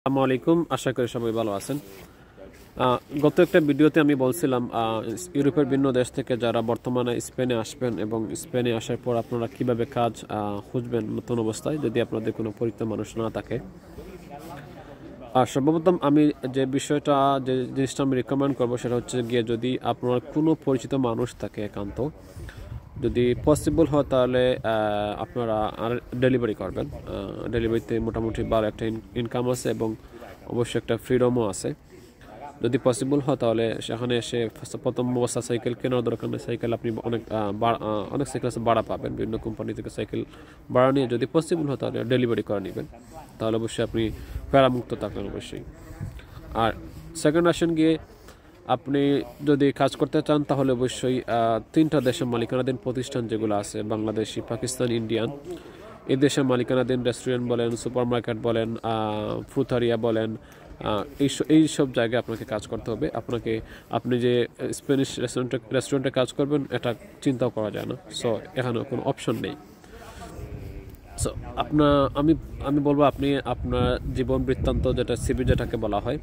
আসসালামু আলাইকুম, আশা করি সবাই ভালো আছেন। গত একটা ভিডিওতে আমি বলছিলাম ইউরোপের বিভিন্ন দেশ থেকে যারা বর্তমানে স্পেনে আসবেন এবং স্পেনে আসার পর আপনারা কিভাবে কাজ খুঁজবেন নতুন অবস্থায় যদি আপনাদের কোনো পরিচিত মানুষ না থাকে। আর সর্বপ্রথম আমি যে জিনিসটা আমি রিকমেন্ড করবো সেটা হচ্ছে গিয়ে যদি আপনার কোনো পরিচিত মানুষ থাকে একান্ত, যদি পসিবল হয় তাহলে আপনারা আর ডেলিভারি করবেন। ডেলিভারিতে মোটামুটি ভালো একটা ইনকাম আছে এবং অবশ্যই একটা ফ্রিডমও আছে। যদি পসিবল হয় তাহলে সেখানে এসে প্রথম অবস্থা সাইকেল কেনার দরকার নেই। সাইকেল আপনি অনেক সাইকেল আছে ভাড়া পাবেন, বিভিন্ন কোম্পানি থেকে সাইকেল ভাড়া নিয়ে যদি পসিবল হয় তাহলে ডেলিভারি করে নেবেন, তাহলে অবশ্যই আপনি প্যারামুক্ত থাকবেন অবশ্যই। আর সেকেন্ড আসেন গিয়ে আপনি যদি কাজ করতে চান তাহলে অবশ্যই তিনটা দেশের মালিকানাধীন প্রতিষ্ঠান যেগুলো আছে, বাংলাদেশি, পাকিস্তান, ইন্ডিয়ান, এই দেশের মালিকানাধীন রেস্টুরেন্ট বলেন, সুপার মার্কেট বলেন, ফ্রুথারিয়া বলেন, এই সব জায়গায় আপনাকে কাজ করতে হবে। আপনি যে স্প্যানিশ রেস্টুরেন্টে কাজ করবেন এটা চিন্তাও করা যায় না, সো এখানে কোনো অপশন নেই। সো আমি বলবো আপনি আপনার জীবন বৃত্তান্ত যেটা সিভি যেটাকে বলা হয়,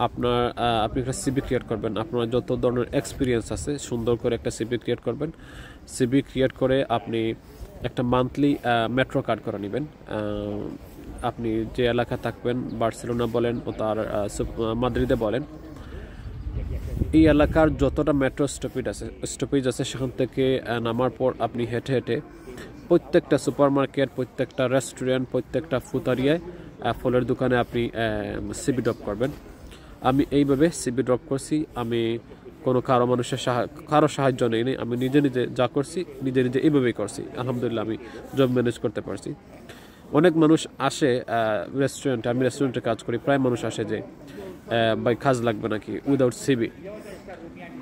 আপনি একটা সিভি ক্রিয়েট করবেন। আপনার যত ধরনের এক্সপিরিয়েন্স আছে সুন্দর করে একটা সিভি ক্রিয়েট করবেন। সিভি ক্রিয়েট করে আপনি একটা মান্থলি মেট্রো কার্ড করে নেবেন। আপনি যে এলাকা থাকবেন, বার্সেলোনা বলেন ও তার মাদ্রিদে বলেন, এই এলাকার যতটা মেট্রো স্টপেজ আছে সেখান থেকে নামার পর আপনি হেঁটে হেঁটে প্রত্যেকটা সুপার মার্কেট, প্রত্যেকটা রেস্টুরেন্ট, প্রত্যেকটা ফুতারিয়ায় ফলের দোকানে আপনি সিবি ড্রপ করবেন। আমি এইভাবে সিবি ড্রপ করছি। আমি কোনো কারো সাহায্য নেই, আমি নিজে যা করছি নিজে এইভাবেই করছি। আলহামদুলিল্লাহ আমি জব ম্যানেজ করতে পারছি। অনেক মানুষ আসে রেস্টুরেন্টে, আমি রেস্টুরেন্টে কাজ করি, প্রায় মানুষ আসে যে ভাই কাজ লাগবে নাকি উইদাউট সিবি।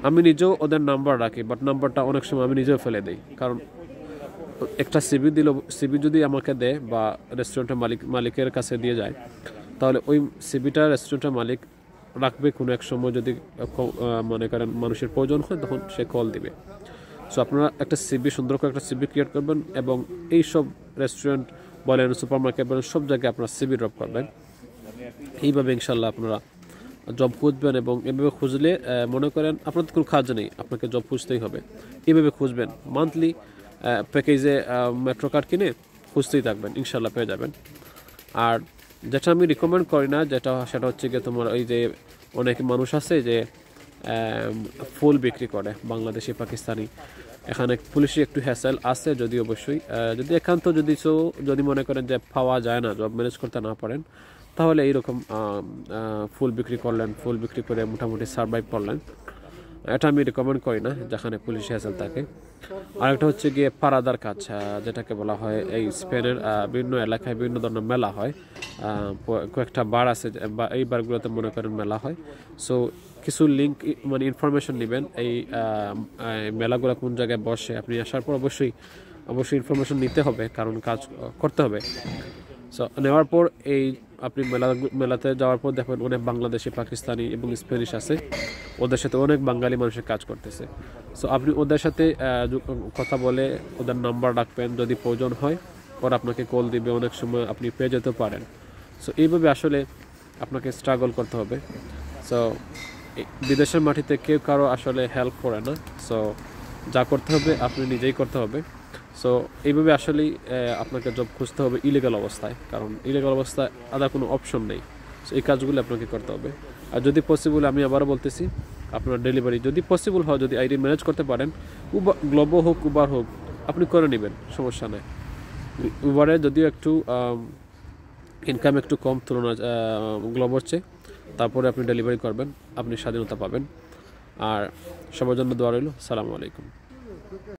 আমি নিজেও ওদের নাম্বার রাখি, বাট নাম্বারটা অনেক সময় আমি নিজেও ফেলে দিই, কারণ একটা সিবি যদি আমাকে দেয় বা রেস্টুরেন্টের মালিকের কাছে দিয়ে যায়, তাহলে ওই সিবিটা রেস্টুরেন্টের মালিক রাখবে। কোনো এক সময় যদি মনে করেন মানুষের প্রয়োজন হয় তখন সে কল দিবে। সো আপনারা একটা সিবি, সুন্দর করে একটা সিবি ক্রিয়েট করবেন এবং এই সব রেস্টুরেন্ট বলেন, সুপার মার্কেট বলেন, সব জায়গায় আপনারা সিবি ড্রপ করবেন। এইভাবে ইনশাল্লাহ আপনারা জব খুঁজবেন এবং এভাবে খুঁজলে মনে করেন আপনাদের কোনো কাজ নেই, আপনাকে জব খুঁজতেই হবে। এইভাবে খুঁজবেন, মান্থলি প্যাকেজে মেট্রো কার্ড কিনে খুঁজতেই থাকবেন, ইনশাল্লাহ পেয়ে যাবেন। আর যেটা আমি রিকমেন্ড করি না সেটা হচ্ছে গিয়ে তোমার ওই যে অনেক মানুষ আছে যে ফুল বিক্রি করে, বাংলাদেশি, পাকিস্তানি। এখানে পুলিশে একটু হ্যাসেল আছে, যদি অবশ্যই যদি একান্ত যদি মনে করেন যে পাওয়া যায় না, জব ম্যানেজ করতে না পারেন, তাহলে এইরকম ফুল বিক্রি করলেন, ফুল বিক্রি করে মোটামুটি সার্ভাইভ করলেন। এটা আমি রিকমেন্ড করি না যেখানে পুলিশ হ্যাসেল থাকে। আরেকটা হচ্ছে গিয়ে পারাদার কাজ, যেটাকে বলা হয় এই স্পেনের বিভিন্ন এলাকায় বিভিন্ন ধরনের মেলা হয়। কয়েকটা বার আছে বা এই বারগুলোতে মনে করেন মেলা হয়। সো কিছু লিঙ্ক মানে ইনফরমেশন নেবেন এই মেলাগুলো কোন জায়গায় বসে। আপনি আসার পর অবশ্যই ইনফরমেশন নিতে হবে, কারণ কাজ করতে হবে। সো নেওয়ার পর আপনি মেলাতে যাওয়ার পর দেখবেন অনেক বাংলাদেশি, পাকিস্তানি এবং স্প্যানিশ আছে, ওদের সাথে অনেক বাঙালি মানুষের কাজ করতেছে। সো আপনি ওদের সাথে কথা বলে ওদের নাম্বার রাখবেন, যদি প্রয়োজন হয় ওরা আপনাকে কল দিবে, অনেক সময় আপনি পেয়ে যেতে পারেন। সো এইভাবে আসলে আপনাকে স্ট্রাগল করতে হবে। সো বিদেশের মাটিতে কেউ কারো আসলে হেল্প করে না, সো যা করতে হবে আপনি নিজেই করতে হবে। সো এইভাবে আসলেই আপনাকে জব খুঁজতে হবে ইলিগাল অবস্থায়, কারণ ইলিগাল অবস্থায় আলাদা কোনো অপশন নেই। সো এই কাজগুলো আপনাকে করতে হবে। আর যদি পসিবল, আমি আবারও বলতেছি, আপনার ডেলিভারি যদি পসিবল হয়, যদি আইডি ম্যানেজ করতে পারেন, গ্লোবো হোক, উবার হোক, আপনি করে নেবেন, সমস্যা নেই। উবারে যদিও একটু ইনকাম একটু কম তুলনা গ্লোবোর চেয়ে, তারপরে আপনি ডেলিভারি করবেন, আপনি স্বাধীনতা পাবেন। আর সবার জন্য দোয়া রইল। সালামু আলাইকুম।